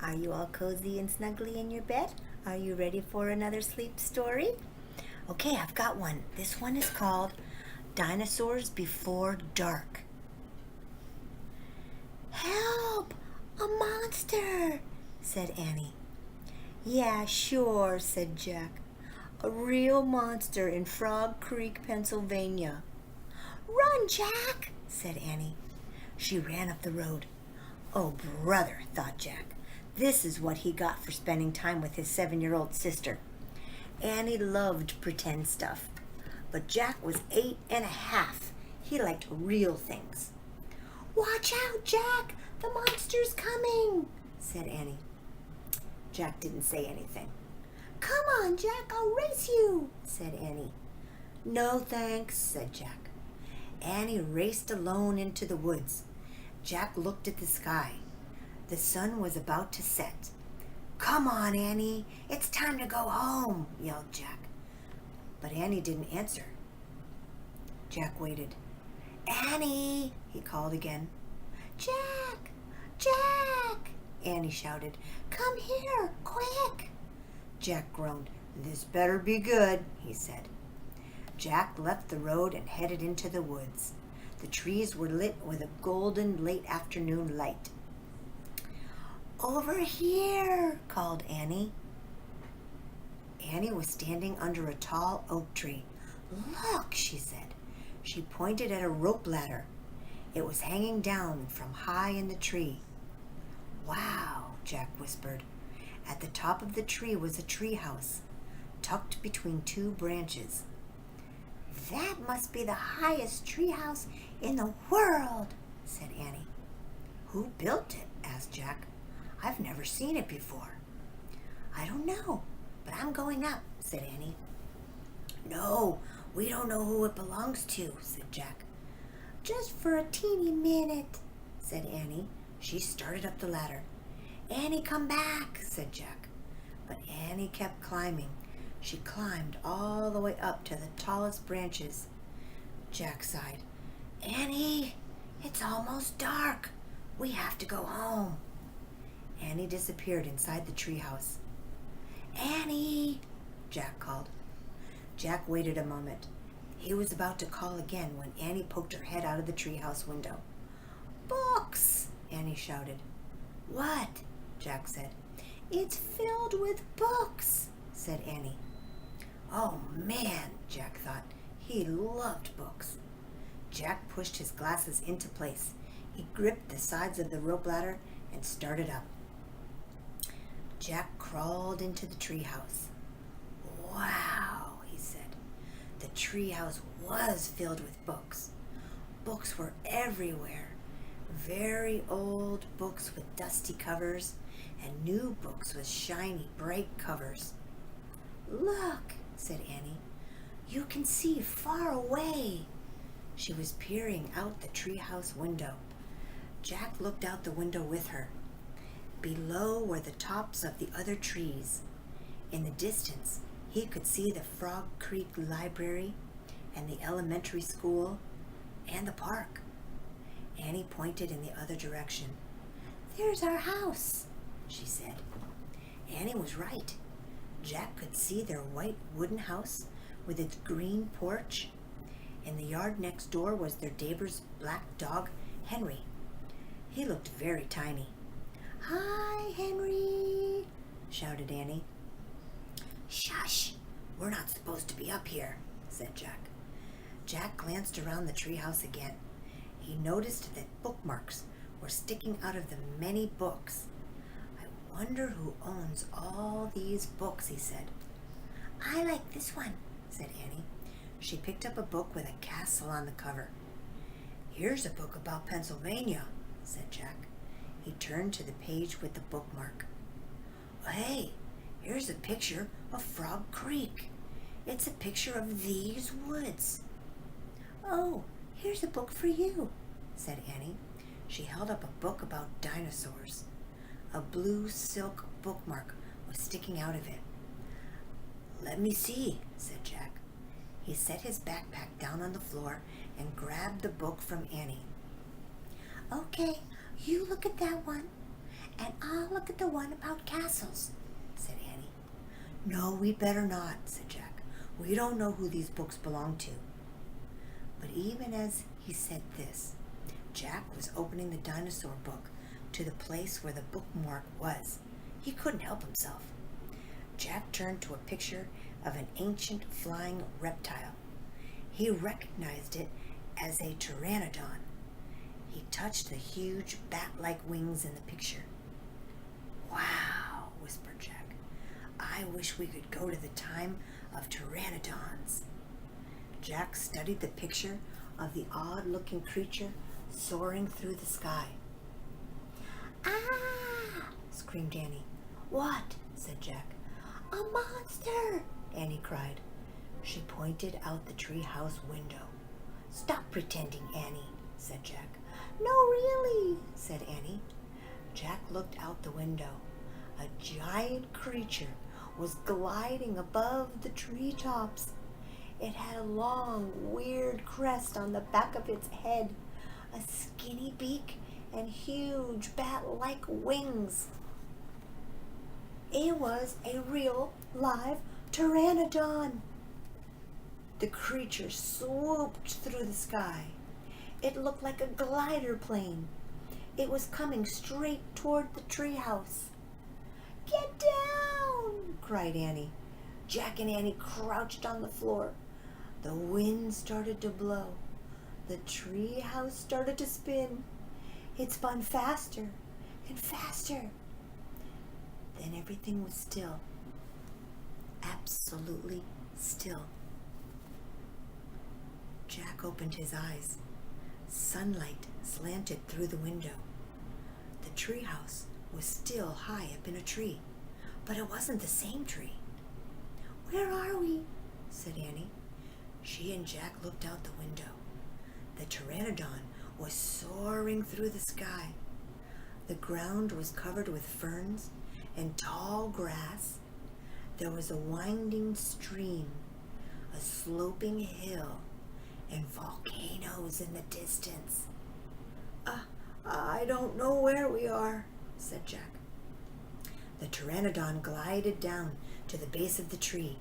Are you all cozy and snuggly in your bed? Are you ready for another sleep story? Okay, I've got one. This one is called Dinosaurs Before Dark. Help! A monster! Said Annie. Yeah, sure, said Jack. A real monster in Frog Creek, Pennsylvania. Run, Jack, said Annie. She ran up the road. Oh, brother, thought Jack. This is what he got for spending time with his 7-year-old sister. Annie loved pretend stuff, but Jack was 8.5. He liked real things. Watch out, Jack! The monster's coming, said Annie. Jack didn't say anything. Come on, Jack, I'll race you, said Annie. No, thanks, said Jack. Annie raced alone into the woods. Jack looked at the sky. The sun was about to set. Come on, Annie, it's time to go home, yelled Jack. But Annie didn't answer. Jack waited. Annie, he called again. Jack! Jack! Annie shouted. Come here, quick! Jack groaned. This better be good, he said. Jack left the road and headed into the woods. The trees were lit with a golden late afternoon light. Over here, called Annie. Annie was standing under a tall oak tree. Look, she said. She pointed at a rope ladder. It was hanging down from high in the tree. Wow, Jack whispered. At the top of the tree was a tree house, tucked between two branches. That must be the highest tree house in the world, said Annie. Who built it? Asked Jack. I've never seen it before. I don't know, but I'm going up, said Annie. No, we don't know who it belongs to, said Jack. Just for a teeny minute, said Annie. She started up the ladder. Annie, come back, said Jack. But Annie kept climbing. She climbed all the way up to the tallest branches. Jack sighed. Annie, it's almost dark. We have to go home. Annie disappeared inside the treehouse. Annie, Jack called. Jack waited a moment. He was about to call again when Annie poked her head out of the treehouse window. Books, Annie shouted. What? Jack said. It's filled with books, said Annie. Oh man, Jack thought. He loved books. Jack pushed his glasses into place. He gripped the sides of the rope ladder and started up. Jack crawled into the treehouse. Wow, he said. The treehouse was filled with books. Books were everywhere. Very old books with dusty covers and new books with shiny, bright covers. Look, said Annie. You can see far away. She was peering out the treehouse window. Jack looked out the window with her. Below were the tops of the other trees. In the distance, he could see the Frog Creek Library and the elementary school and the park. Annie pointed in the other direction. There's our house, she said. Annie was right. Jack could see their white wooden house with its green porch. In the yard next door was their neighbor's black dog, Henry. He looked very tiny. Hi, Henry, shouted Annie. Shush, we're not supposed to be up here, said Jack. Jack glanced around the treehouse again. He noticed that bookmarks were sticking out of the many books. I wonder who owns all these books, he said. I like this one, said Annie. She picked up a book with a castle on the cover. Here's a book about Pennsylvania, said Jack. He turned to the page with the bookmark. Hey, here's a picture of Frog Creek. It's a picture of these woods. Oh, here's a book for you, said Annie. She held up a book about dinosaurs. A blue silk bookmark was sticking out of it. Let me see, said Jack. He set his backpack down on the floor and grabbed the book from Annie. Okay, you look at that one. "And I'll look at the one about castles," said Annie. "No, we better not," said Jack. "We don't know who these books belong to." But even as he said this, Jack was opening the dinosaur book to the place where the bookmark was. He couldn't help himself. Jack turned to a picture of an ancient flying reptile. He recognized it as a pteranodon. He touched the huge bat-like wings in the picture. "Wow," whispered Jack. "I wish we could go to the time of pteranodons." Jack studied the picture of the odd-looking creature soaring through the sky. "Ah!" screamed Annie. "What?" said Jack. "A monster!" Annie cried. She pointed out the treehouse window. "Stop pretending, Annie," said Jack. "No, really," said Annie. Jack looked out the window. A giant creature was gliding above the treetops. It had a long, weird crest on the back of its head, a skinny beak, and huge bat-like wings. It was a real, live pteranodon. The creature swooped through the sky. It looked like a glider plane. It was coming straight toward the treehouse. "Get down!" cried Annie. Jack and Annie crouched on the floor. The wind started to blow. The treehouse started to spin. It spun faster and faster. Then everything was still. Absolutely still. Jack opened his eyes. Sunlight slanted through the window. The treehouse was still high up in a tree, but it wasn't the same tree. "Where are we?" said Annie. She and Jack looked out the window. The pteranodon was soaring through the sky. The ground was covered with ferns and tall grass. There was a winding stream, a sloping hill, and volcanoes in the distance. I don't know where we are," said Jack. The pteranodon glided down to the base of the tree.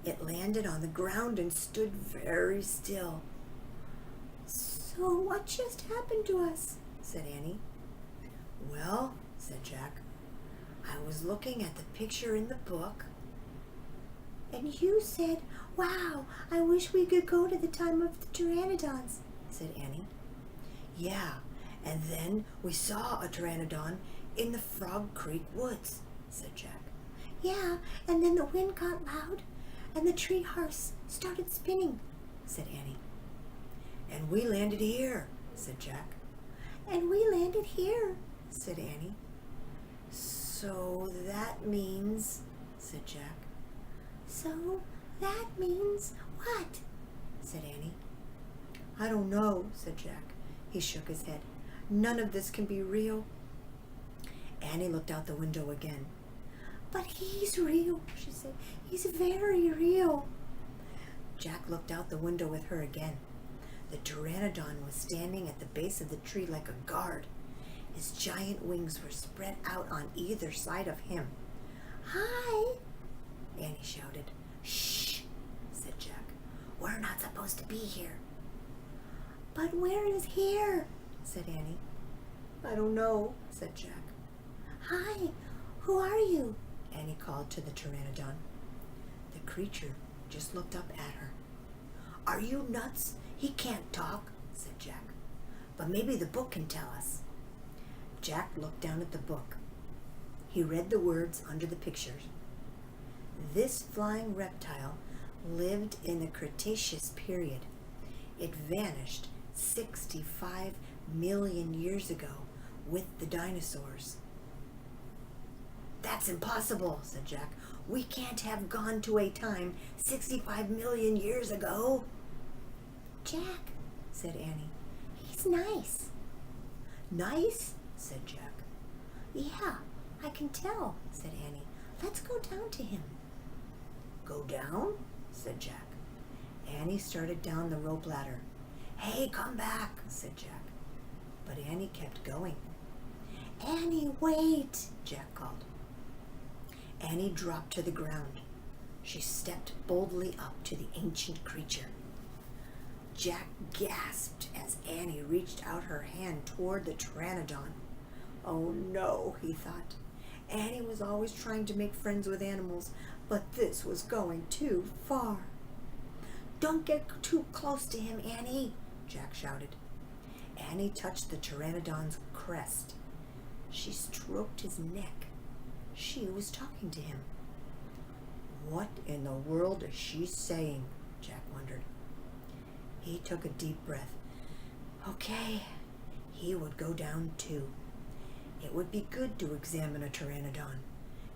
It landed on the ground and stood very still. "So what just happened to us?" said Annie. "Well," said Jack, "I was looking at the picture in the book." "And you said, 'Wow, I wish we could go to the time of the pteranodons,'" said Annie. "Yeah, and then we saw a pteranodon in the Frog Creek woods," said Jack. "Yeah, and then the wind got loud and the tree house started spinning," said Annie. "And we landed here," said Jack. "And we landed here," said Annie. "So that means," said Jack. "So that means what?" said Annie. "I don't know," said Jack. He shook his head. "None of this can be real." Annie looked out the window again. "But he's real," she said. "He's very real." Jack looked out the window with her again. The pteranodon was standing at the base of the tree like a guard. His giant wings were spread out on either side of him. "Hi!" Annie shouted. "Shh!" said Jack. "We're not supposed to be here." "But where is here?" said Annie. "I don't know," said Jack. "Hi! Who are you?" Annie called to the pteranodon. The creature just looked up at her. "Are you nuts? He can't talk," said Jack. "But maybe the book can tell us." Jack looked down at the book. He read the words under the pictures. This flying reptile lived in the Cretaceous period. It vanished 65 million years ago with the dinosaurs. "That's impossible," said Jack. "We can't have gone to a time 65 million years ago." "Jack," said Annie, "he's nice." "Nice?" said Jack. "Yeah, I can tell," said Annie. "Let's go down to him." "Go down?" said Jack. Annie started down the rope ladder. "Hey, come back," said Jack. But Annie kept going. "And Annie, wait, Jack called. Annie dropped to the ground. She stepped boldly up to the ancient creature. Jack gasped as Annie reached out her hand toward the pteranodon. Oh no, he thought. Annie was always trying to make friends with animals, but this was going too far. Don't get too close to him, Annie, Jack shouted. Annie touched the pteranodon's crest. She stroked his neck. She was talking to him. What in the world is she saying? Jack wondered. He took a deep breath. Okay, he would go down too. It would be good to examine a pteranodon.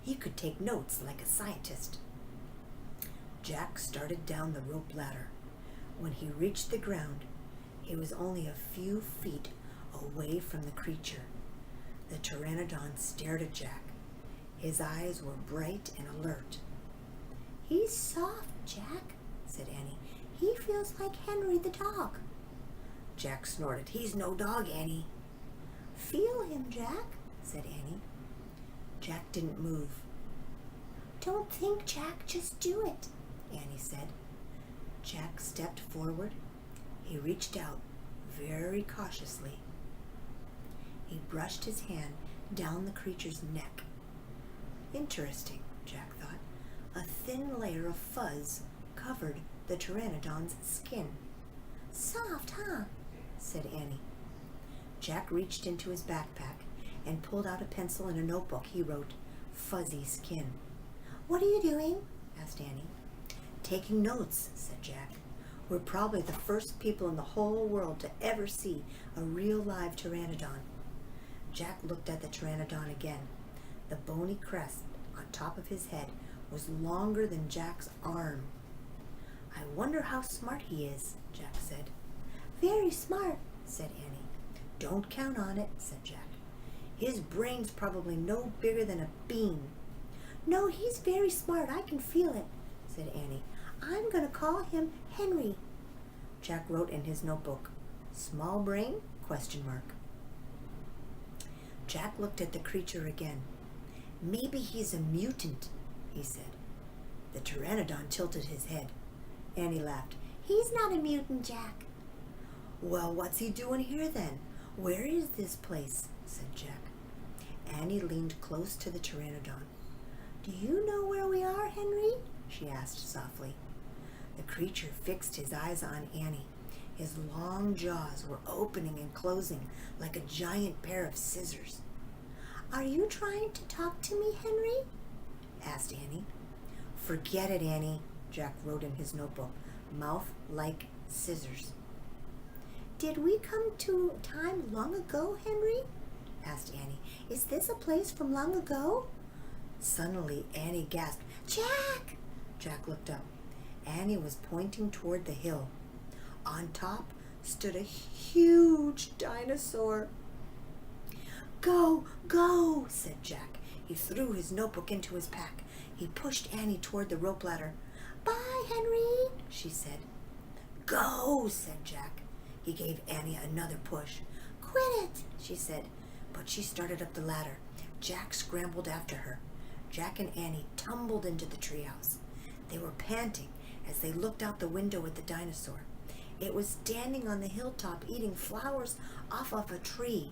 He could take notes like a scientist. Jack started down the rope ladder. When he reached the ground, he was only a few feet away from the creature. The pteranodon stared at Jack. His eyes were bright and alert. He's soft, Jack, said Annie. He feels like Henry the dog. Jack snorted. He's no dog, Annie. Feel him, Jack, said Annie. Jack didn't move. Don't think, Jack, just do it, Annie said. Jack stepped forward. He reached out very cautiously. He brushed his hand down the creature's neck. Interesting, Jack thought. A thin layer of fuzz covered the pteranodon's skin. Soft, huh? Said Annie. Jack reached into his backpack and pulled out a pencil and a notebook. He wrote, "Fuzzy skin." What are you doing? Asked Annie. Taking notes, said Jack. We're probably the first people in the whole world to ever see a real live pteranodon. Jack looked at the pteranodon again. The bony crest on top of his head was longer than Jack's arm. I wonder how smart he is, Jack said. Very smart, said Annie. Don't count on it, said Jack. His brain's probably no bigger than a bean. No, he's very smart. I can feel it, said Annie. I'm going to call him Henry. Jack wrote in his notebook, small brain? ? Jack looked at the creature again. Maybe he's a mutant, he said. The pteranodon tilted his head. Annie laughed. He's not a mutant, Jack. Well, what's he doing here then? Where is this place? Said Jack. Annie leaned close to the pteranodon. Do you know where we are, Henry? She asked softly. The creature fixed his eyes on Annie. His long jaws were opening and closing like a giant pair of scissors. Are you trying to talk to me, Henry? Asked Annie. Forget it, Annie, Jack wrote in his notebook. Mouth like scissors. Did we come to a time long ago, Henry? Asked Annie. Is this a place from long ago? Suddenly, Annie gasped. Jack! Jack looked up. Annie was pointing toward the hill. On top stood a huge dinosaur. Go, go, said Jack. He threw his notebook into his pack. He pushed Annie toward the rope ladder. Bye, Henry, she said. Go, said Jack. He gave Annie another push. Quit it, she said, but she started up the ladder. Jack scrambled after her. Jack and Annie tumbled into the treehouse. They were panting as they looked out the window at the dinosaur. It was standing on the hilltop eating flowers off of a tree.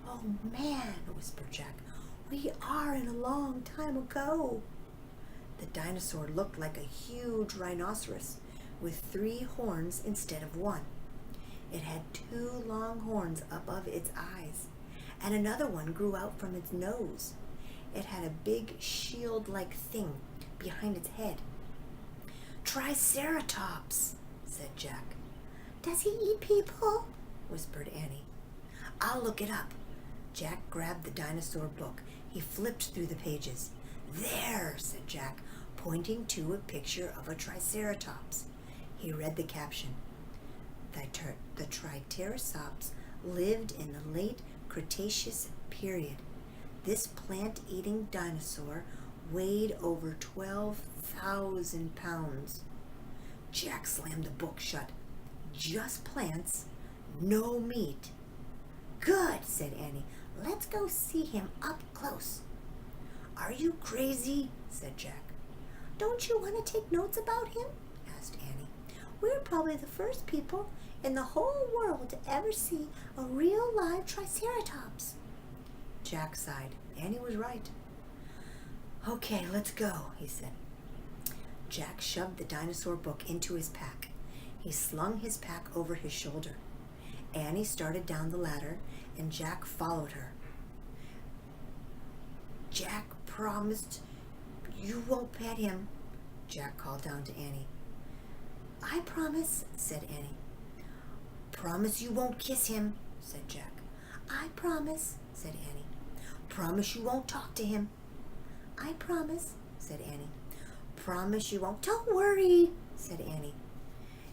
Oh man, whispered Jack, we are in a long time ago. The dinosaur looked like a huge rhinoceros with 3 horns instead of 1. It had 2 long horns above its eyes, and another one grew out from its nose. It had a big shield-like thing behind its head. Triceratops, said Jack. Does he eat people? Whispered Annie. I'll look it up. Jack grabbed the dinosaur book. He flipped through the pages. There, said Jack, pointing to a picture of a triceratops. He read the caption. The triceratops lived in the late Cretaceous period. This plant-eating dinosaur weighed over 12,000 pounds. Jack slammed the book shut. Just plants, no meat. Good, said Annie. Let's go see him up close." "Are you crazy?" said Jack. "Don't you want to take notes about him?" asked Annie. "We're probably the first people in the whole world to ever see a real live triceratops." Jack sighed. Annie was right. "Okay, let's go," he said. Jack shoved the dinosaur book into his pack. He slung his pack over his shoulder. Annie started down the ladder, and Jack followed her. "Jack promised you won't pet him," Jack called down to Annie. "I promise," said Annie. "Promise you won't kiss him," said Jack. "I promise," said Annie. "Promise you won't talk to him." "I promise," said Annie. "Promise you won't—" "Don't worry," said Annie.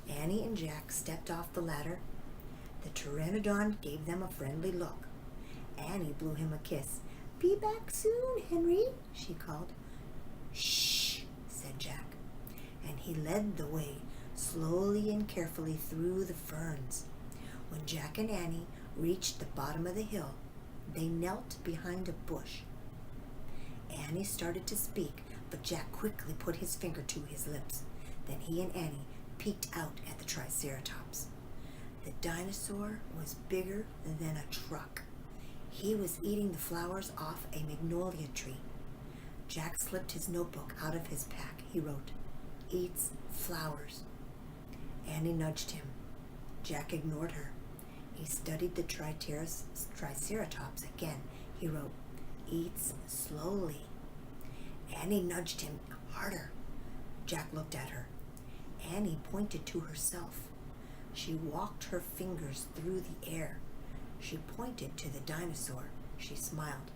Annie and Jack stepped off the ladder. The pteranodon gave them a friendly look. Annie blew him a kiss. "Be back soon, Henry," she called. "Shh," said Jack, and he led the way slowly and carefully through the ferns. When Jack and Annie reached the bottom of the hill, they knelt behind a bush. Annie started to speak, but Jack quickly put his finger to his lips. Then he and Annie peeked out at the triceratops. The dinosaur was bigger than a truck. He was eating the flowers off a magnolia tree. Jack slipped his notebook out of his pack. He wrote, "Eats flowers." Annie nudged him. Jack ignored her. He studied the triceratops again. He wrote, "Eats slowly." Annie nudged him harder. Jack looked at her. Annie pointed to herself. She walked her fingers through the air. She pointed to the dinosaur. She smiled.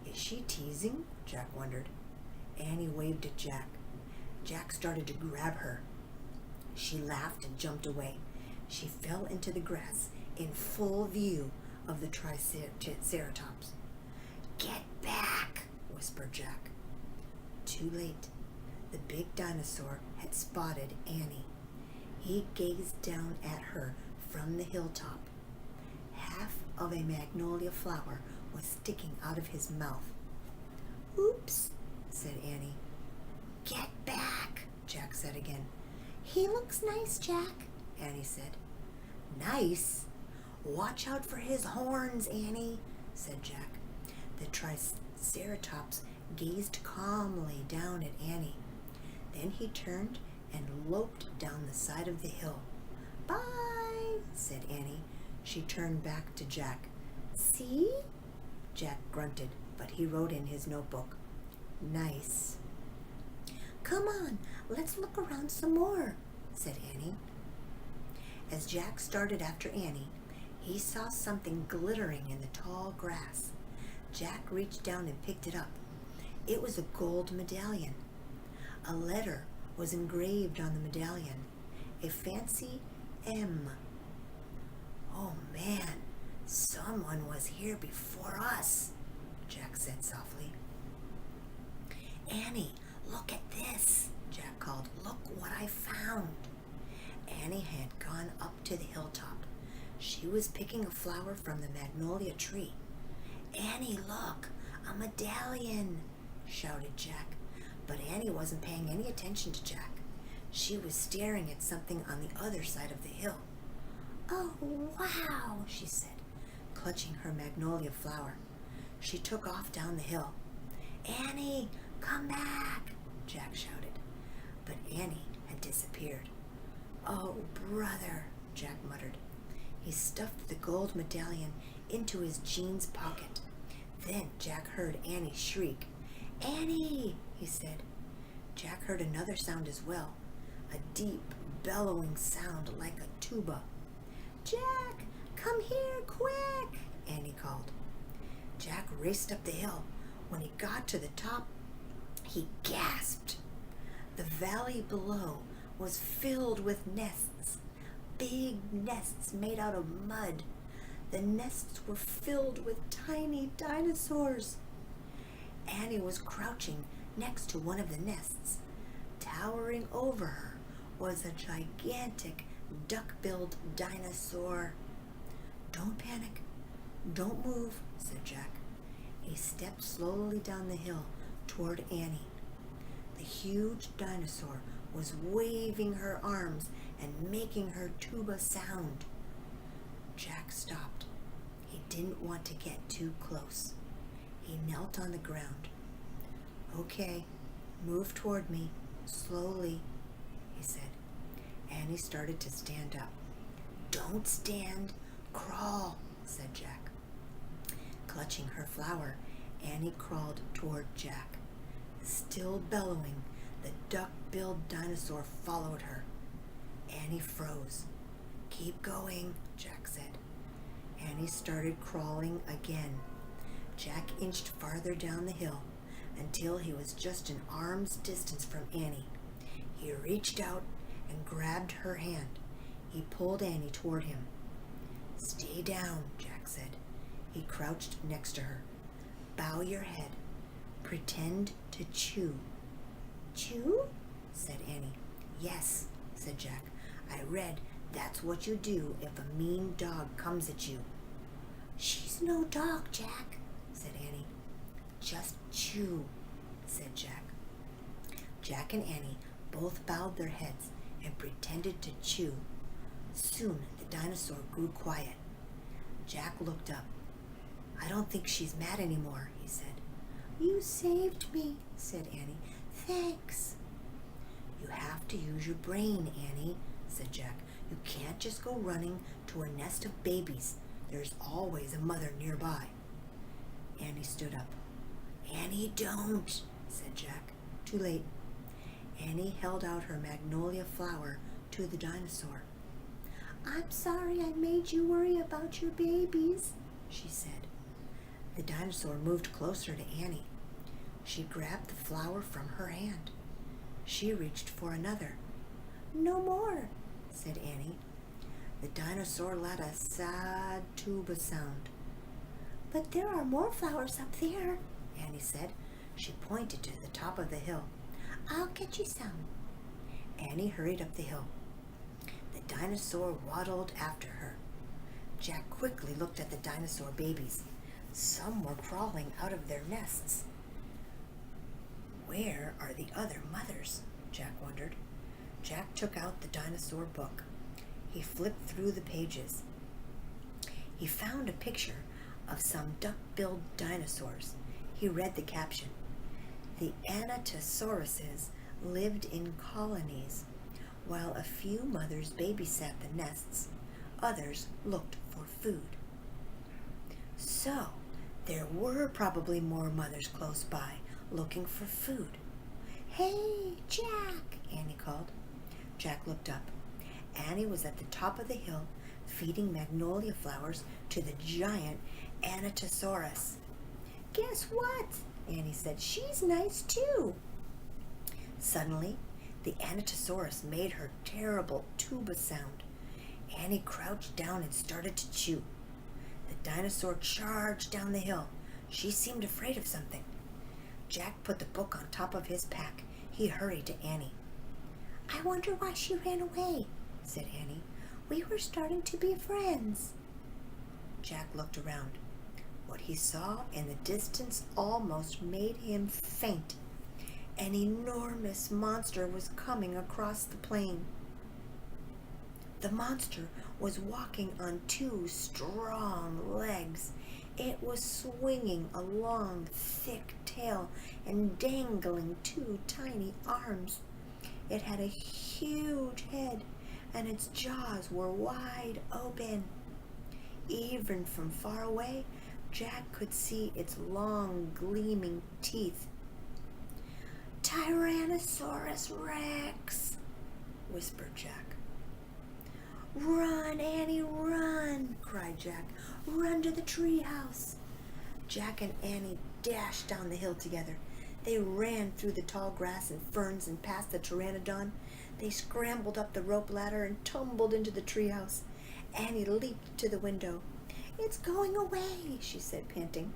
"Is she teasing?" Jack wondered. Annie waved at Jack. Jack started to grab her. She laughed and jumped away. She fell into the grass in full view of the triceratops. "Get back," whispered Jack. Too late. The big dinosaur had spotted Annie. He gazed down at her from the hilltop. Half of a magnolia flower was sticking out of his mouth. "Oops," said Annie. "Get back," Jack said again. "He looks nice, Jack," Annie said. "Nice? Watch out for his horns, Annie," said Jack. The triceratops gazed calmly down at Annie. Then he turned and loped down the side of the hill. "Bye," said Annie. She turned back to Jack. "See?" Jack grunted, but he wrote in his notebook, "Nice." "Come on, let's look around some more," said Annie. As Jack started after Annie, he saw something glittering in the tall grass. Jack reached down and picked it up. It was a gold medallion. A letter was engraved on the medallion, a fancy M. "Oh man, someone was here before us," Jack said softly. "Annie, look at this," Jack called. "Look what I found." Annie had gone up to the hilltop. She was picking a flower from the magnolia tree. "Annie, look, a medallion," shouted Jack. But Annie wasn't paying any attention to Jack. She was staring at something on the other side of the hill. "Oh, wow," she said, clutching her magnolia flower. She took off down the hill. "Annie, come back," Jack shouted. But Annie had disappeared. "Oh, brother," Jack muttered. He stuffed the gold medallion into his jeans pocket. Then Jack heard Annie shriek. "Annie," he said. Jack heard another sound as well, a deep, bellowing sound like a tuba. "Jack, come here, quick," Annie called. Jack raced up the hill. When he got to the top, he gasped. The valley below was filled with nests, big nests made out of mud. The nests were filled with tiny dinosaurs. Annie was crouching next to one of the nests. Towering over her was a gigantic duck-billed dinosaur. "Don't panic," "Don't move," said Jack. He stepped slowly down the hill toward Annie. The huge dinosaur was waving her arms and making her tuba sound. Jack stopped. He didn't want to get too close. He knelt on the ground. "Okay, move toward me, slowly," he said. Annie started to stand up. "Don't stand, crawl," said Jack. Clutching her flower, Annie crawled toward Jack. Still bellowing, the duck-billed dinosaur followed her. Annie froze. "Keep going," Jack said. Annie started crawling again. Jack inched farther down the hill until he was just an arm's distance from Annie. He reached out and grabbed her hand. He pulled Annie toward him. "Stay down," Jack said. He crouched next to her. "Bow your head. Pretend to chew." "Chew?" said Annie. "Yes," said Jack. "I read that's what you do if a mean dog comes at you." "She's no dog, Jack," said Annie. "Just chew," said Jack. Jack and Annie both bowed their heads and pretended to chew. Soon the dinosaur grew quiet. Jack looked up. "I don't think she's mad anymore," he said. "You saved me," said Annie. "Thanks." "You have to use your brain, Annie," said Jack. "You can't just go running to a nest of babies. There's always a mother nearby." Annie stood up. "Annie, don't," said Jack. Too late. Annie held out her magnolia flower to the dinosaur. "I'm sorry I made you worry about your babies," she said. The dinosaur moved closer to Annie. She grabbed the flower from her hand. She reached for another. "No more," said Annie. The dinosaur let a sad tuba sound. "But there are more flowers up there," Annie said. She pointed to the top of the hill. "I'll get you some." Annie hurried up the hill. The dinosaur waddled after her. Jack quickly looked at the dinosaur babies. Some were crawling out of their nests. Where are the other mothers? Jack wondered. Jack took out the dinosaur book. He flipped through the pages. He found a picture of some duck-billed dinosaurs. He read the caption. The Anatosauruses lived in colonies. While a few mothers babysat the nests, others looked for food. So, there were probably more mothers close by, looking for food. "Hey, Jack," Annie called. Jack looked up. Annie was at the top of the hill, feeding magnolia flowers to the giant Anatosaurus. "Guess what?" Annie said. "She's nice too." Suddenly, the Anatosaurus made her terrible tuba sound. Annie crouched down and started to chew. The dinosaur charged down the hill. She seemed afraid of something. Jack put the book on top of his pack. He hurried to Annie. "I wonder why she ran away," said Annie. "We were starting to be friends." Jack looked around. What he saw in the distance almost made him faint. An enormous monster was coming across the plain. The monster was walking on two strong legs. It was swinging a long, thick tail and dangling two tiny arms. It had a huge head, and its jaws were wide open. Even from far away, Jack could see its long, gleaming teeth. "Tyrannosaurus Rex," whispered Jack. "Run, Annie, run!" cried Jack. "Run to the treehouse!" Jack and Annie dashed down the hill together. They ran through the tall grass and ferns and past the pteranodon. They scrambled up the rope ladder and tumbled into the treehouse. Annie leaped to the window. "It's going away," she said, panting.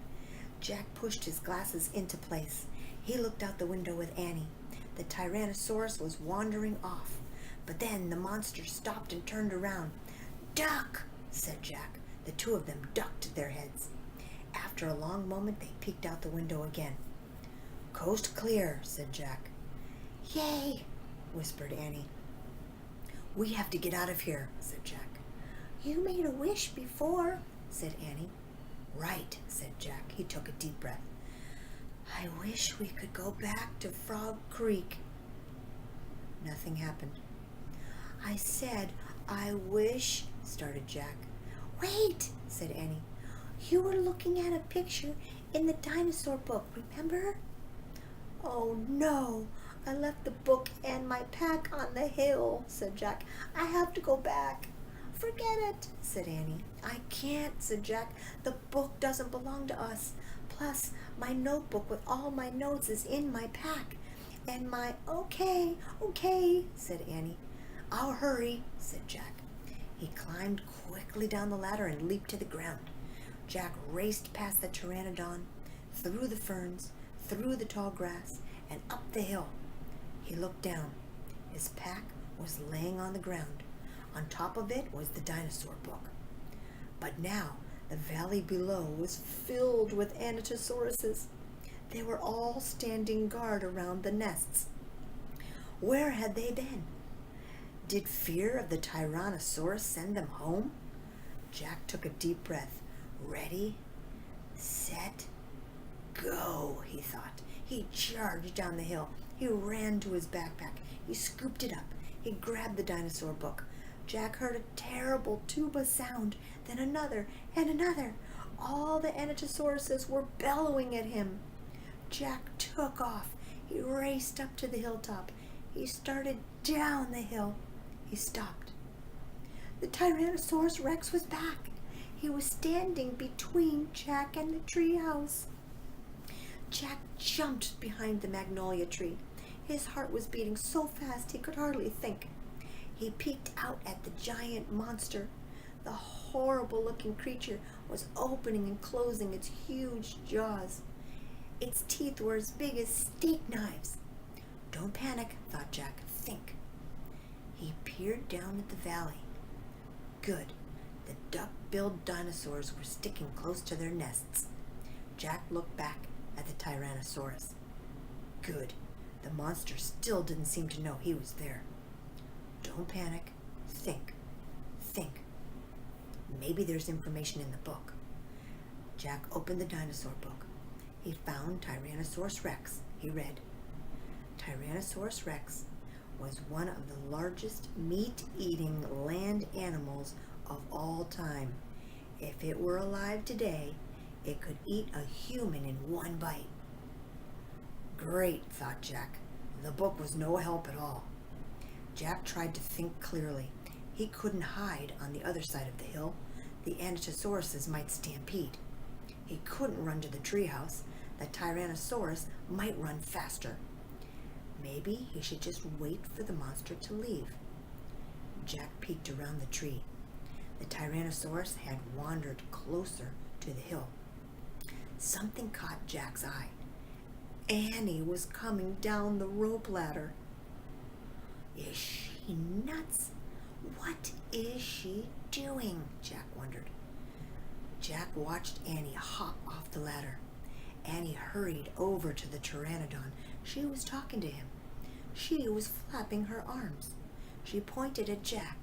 Jack pushed his glasses into place. He looked out the window with Annie. The Tyrannosaurus was wandering off. But then the monster stopped and turned around. "Duck," said Jack. The two of them ducked their heads. After a long moment, they peeked out the window again. "Coast clear," said Jack. "Yay," whispered Annie. "We have to get out of here," said Jack. "You made a wish before," said Annie. "Right," said Jack. He took a deep breath. "I wish we could go back to Frog Creek." Nothing happened. "I said, I wish," started Jack. "Wait," said Annie. "You were looking at a picture in the dinosaur book, remember?" "Oh, no. I left the book and my pack on the hill," said Jack. "I have to go back." "Forget it," said Annie. "I can't," said Jack. "The book doesn't belong to us. Plus, my notebook with all my notes is in my pack. And my—" "Okay, said Annie. "I'll hurry," said Jack. He climbed quickly down the ladder and leaped to the ground. Jack raced past the pteranodon, through the ferns, through the tall grass, and up the hill. He looked down. His pack was laying on the ground. On top of it was the dinosaur book. But now the valley below was filled with anatosauruses. They were all standing guard around the nests. Where had they been? Did fear of the Tyrannosaurus send them home? Jack took a deep breath. Ready, set, go, he thought. He charged down the hill. He ran to his backpack. He scooped it up. He grabbed the dinosaur book. Jack heard a terrible tuba sound, then another and another. All the anatosauruses were bellowing at him. Jack took off. He raced up to the hilltop. He started down the hill. He stopped. The Tyrannosaurus Rex was back. He was standing between Jack and the treehouse. Jack jumped behind the magnolia tree. His heart was beating so fast he could hardly think. He peeked out at the giant monster. The horrible-looking creature was opening and closing its huge jaws. Its teeth were as big as steak knives. "Don't panic," thought Jack. "Think." He peered down at the valley. Good. The duck-billed dinosaurs were sticking close to their nests. Jack looked back at the Tyrannosaurus. Good. The monster still didn't seem to know he was there. Don't panic. Think. Maybe there's information in the book. Jack opened the dinosaur book. He found Tyrannosaurus Rex. He read, Tyrannosaurus Rex was one of the largest meat-eating land animals of all time. If it were alive today, it could eat a human in one bite. Great, thought Jack. The book was no help at all. Jack tried to think clearly. He couldn't hide on the other side of the hill. The Anatosauruses might stampede. He couldn't run to the treehouse. The Tyrannosaurus might run faster. Maybe he should just wait for the monster to leave. Jack peeked around the tree. The Tyrannosaurus had wandered closer to the hill. Something caught Jack's eye. Annie was coming down the rope ladder. Is she nuts? What is she doing? Jack wondered. Jack watched Annie hop off the ladder. Annie hurried over to the pteranodon. She was talking to him. She was flapping her arms. She pointed at Jack,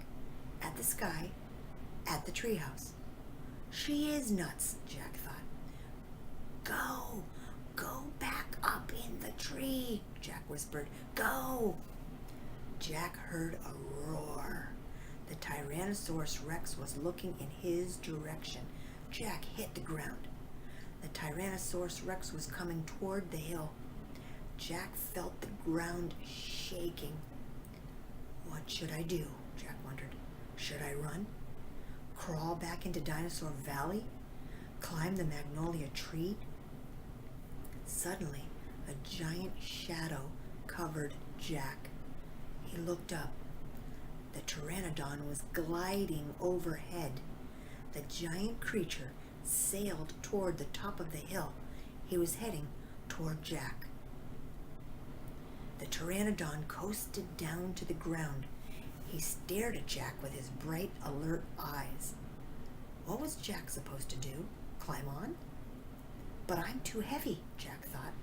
at the sky, at the treehouse. She is nuts, Jack thought. Go back up in the tree, Jack whispered. Go! Jack heard a roar. The Tyrannosaurus Rex was looking in his direction. Jack hit the ground. The Tyrannosaurus Rex was coming toward the hill. Jack felt the ground shaking. What should I do? Jack wondered. Should I run? Crawl back into Dinosaur Valley? Climb the magnolia tree? Suddenly, a giant shadow covered Jack. He looked up. The pteranodon was gliding overhead. The giant creature sailed toward the top of the hill. He was heading toward Jack. The pteranodon coasted down to the ground. He stared at Jack with his bright, alert eyes. What was Jack supposed to do? Climb on? But I'm too heavy, Jack thought.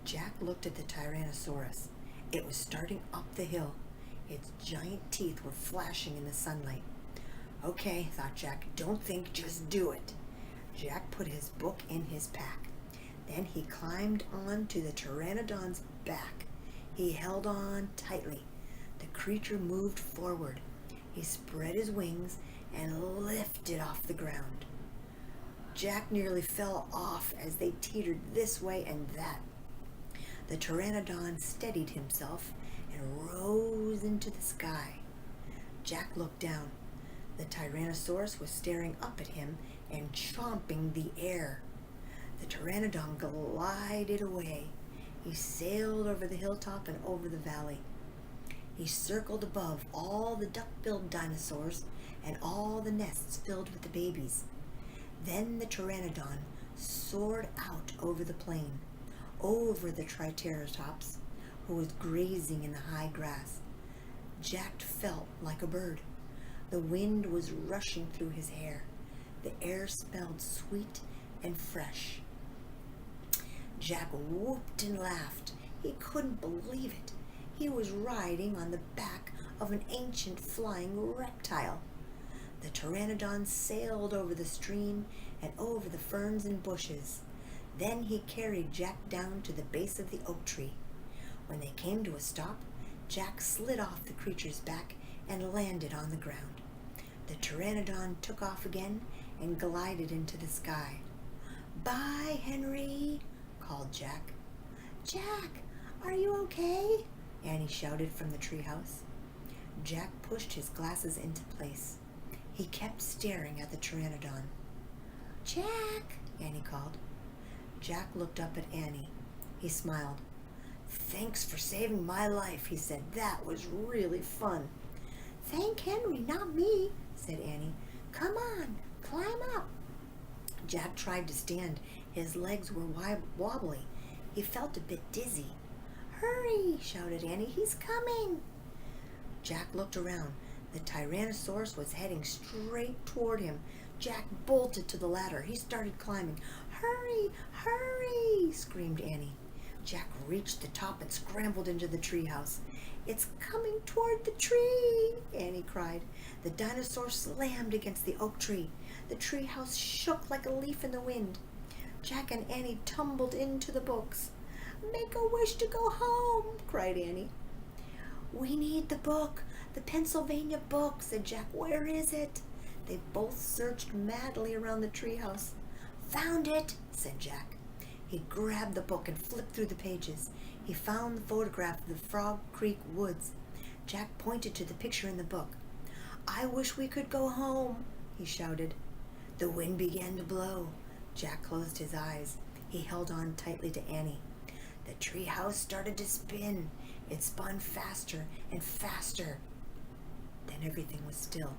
Jack looked at the Tyrannosaurus. It was starting up the hill. Its giant teeth were flashing in the sunlight. Okay, thought Jack, don't think, just do it. Jack put his book in his pack. Then he climbed onto the Pteranodon's back. He held on tightly. The creature moved forward. He spread his wings and lifted off the ground. Jack nearly fell off as they teetered this way and that. The Pteranodon steadied himself and rose into the sky. Jack looked down. The Tyrannosaurus was staring up at him and chomping the air. The Pteranodon glided away. He sailed over the hilltop and over the valley. He circled above all the duck-billed dinosaurs and all the nests filled with the babies. Then the Pteranodon soared out over the plain, over the Triceratops, who was grazing in the high grass. Jack felt like a bird. The wind was rushing through his hair. The air smelled sweet and fresh. Jack whooped and laughed. He couldn't believe it. He was riding on the back of an ancient flying reptile. The Pteranodon sailed over the stream and over the ferns and bushes. Then he carried Jack down to the base of the oak tree. When they came to a stop, Jack slid off the creature's back and landed on the ground. The Pteranodon took off again and glided into the sky. "Bye, Henry," called Jack. "Jack, are you okay?" Annie shouted from the treehouse. Jack pushed his glasses into place. He kept staring at the Pteranodon. "Jack," Annie called. Jack looked up at Annie. He smiled. "Thanks for saving my life," he said. "That was really fun." "Thank Henry, not me," said Annie. "Come on, climb up." Jack tried to stand. His legs were wobbly. He felt a bit dizzy. "Hurry," shouted Annie. "He's coming." Jack looked around. The Tyrannosaurus was heading straight toward him. Jack bolted to the ladder. He started climbing. "Hurry, hurry," screamed Annie. Jack reached the top and scrambled into the treehouse. "It's coming toward the tree," Annie cried. The dinosaur slammed against the oak tree. The treehouse shook like a leaf in the wind. Jack and Annie tumbled into the books. "Make a wish to go home," cried Annie. "We need the book, the Pennsylvania book," said Jack. "Where is it?" They both searched madly around the treehouse. "Found it," said Jack. He grabbed the book and flipped through the pages. He found the photograph of the Frog Creek woods. Jack pointed to the picture in the book. "I wish we could go home," he shouted. The wind began to blow. Jack closed his eyes. He held on tightly to Annie. The treehouse started to spin. It spun faster and faster. Then everything was still.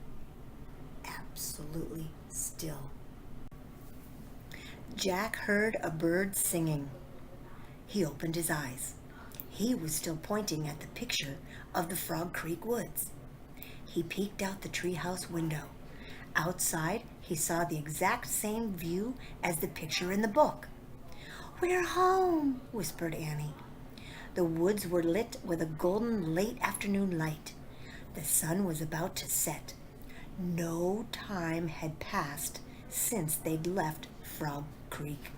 Absolutely still. Jack heard a bird singing. He opened his eyes. He was still pointing at the picture of the Frog Creek woods. He peeked out the treehouse window. Outside, he saw the exact same view as the picture in the book. "We're home," whispered Annie. The woods were lit with a golden late afternoon light. The sun was about to set. No time had passed since they'd left Frog Creek.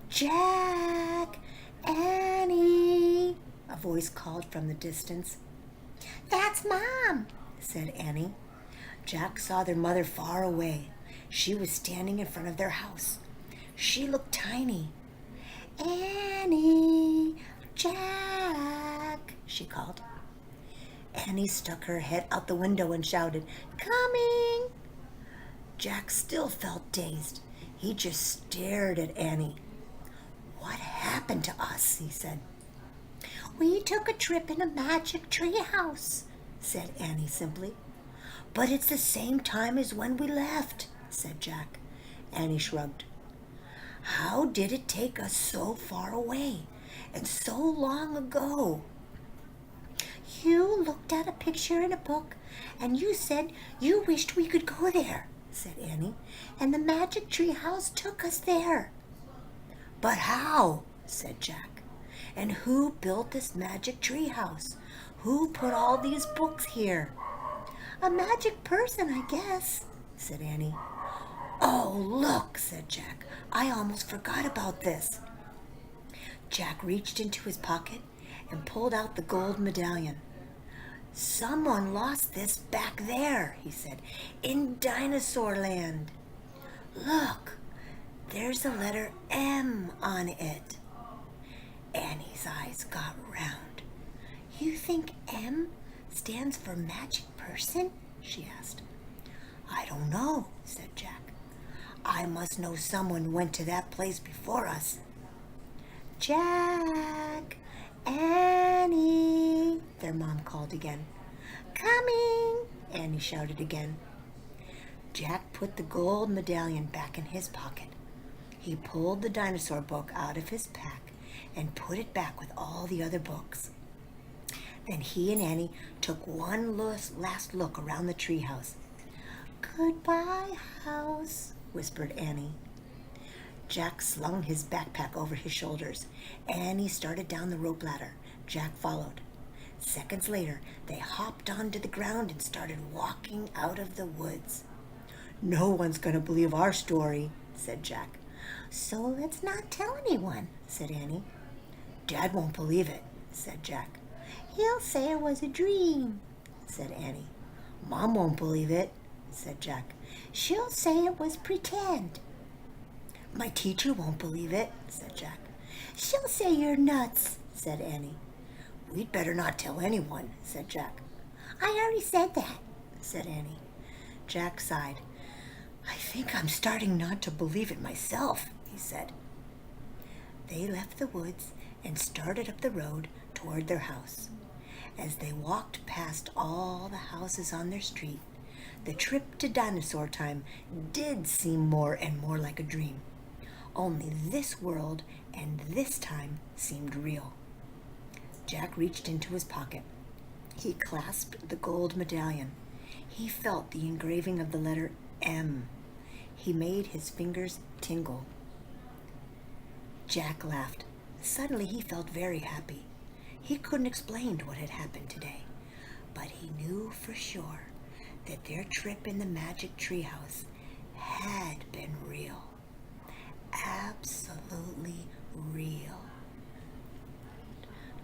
"Jack! Annie!" a voice called from the distance. "That's Mom," said Annie. Jack saw their mother far away. She was standing in front of their house. She looked tiny. "Annie! Jack!" she called. Annie stuck her head out the window and shouted, "Coming!" Jack still felt dazed. He just stared at Annie. "What happened to us?" he said. "We took a trip in a magic treehouse," said Annie simply. "But it's the same time as when we left," said Jack. Annie shrugged. "How did it take us so far away and so long ago?" "You looked at a picture in a book and you said you wished we could go there," said Annie, "and the magic tree house took us there." "But how?" said Jack. "And who built this magic tree house? Who put all these books here?" "A magic person, I guess," said Annie. "Oh, look," said Jack. "I almost forgot about this." Jack reached into his pocket and pulled out the gold medallion. "Someone lost this back there," he said, "in Dinosaur Land. Look, there's the letter M on it." Annie's eyes got round. "You think M stands for magic person?" she asked. "I don't know," said Jack. "I must know someone went to that place before us." "Jack! Annie!" their mom called again. "Coming!" Annie shouted again. Jack put the gold medallion back in his pocket. He pulled the dinosaur book out of his pack and put it back with all the other books. Then he and Annie took one last look around the treehouse. "Goodbye, house," whispered Annie. Jack slung his backpack over his shoulders. Annie started down the rope ladder. Jack followed. Seconds later, they hopped onto the ground and started walking out of the woods. "No one's going to believe our story," said Jack. "So let's not tell anyone," said Annie. "Dad won't believe it," said Jack. "He'll say it was a dream," said Annie. "Mom won't believe it," said Jack. "She'll say it was pretend." "My teacher won't believe it," said Jack. "She'll say you're nuts," said Annie. "We'd better not tell anyone," said Jack. "I already said that," said Annie. Jack sighed. "I think I'm starting not to believe it myself," he said. They left the woods and started up the road toward their house. As they walked past all the houses on their street, the trip to Dinosaur Time did seem more and more like a dream. Only this world and this time seemed real. Jack reached into his pocket. He clasped the gold medallion. He felt the engraving of the letter M. He made his fingers tingle. Jack laughed. Suddenly he felt very happy. He couldn't explain what had happened today, but he knew for sure that their trip in the magic treehouse had been real. Absolutely real.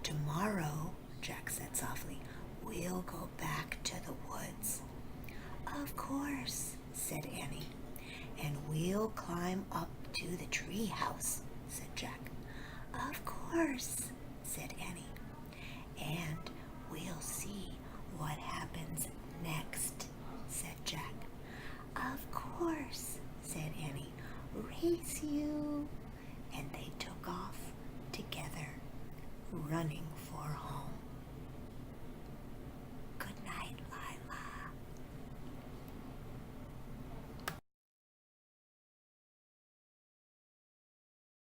"Tomorrow," Jack said softly, "we'll go back to the woods." "Of course," said Annie. "And we'll climb up to the tree house," said Jack. "Of course," said Annie. "And we'll see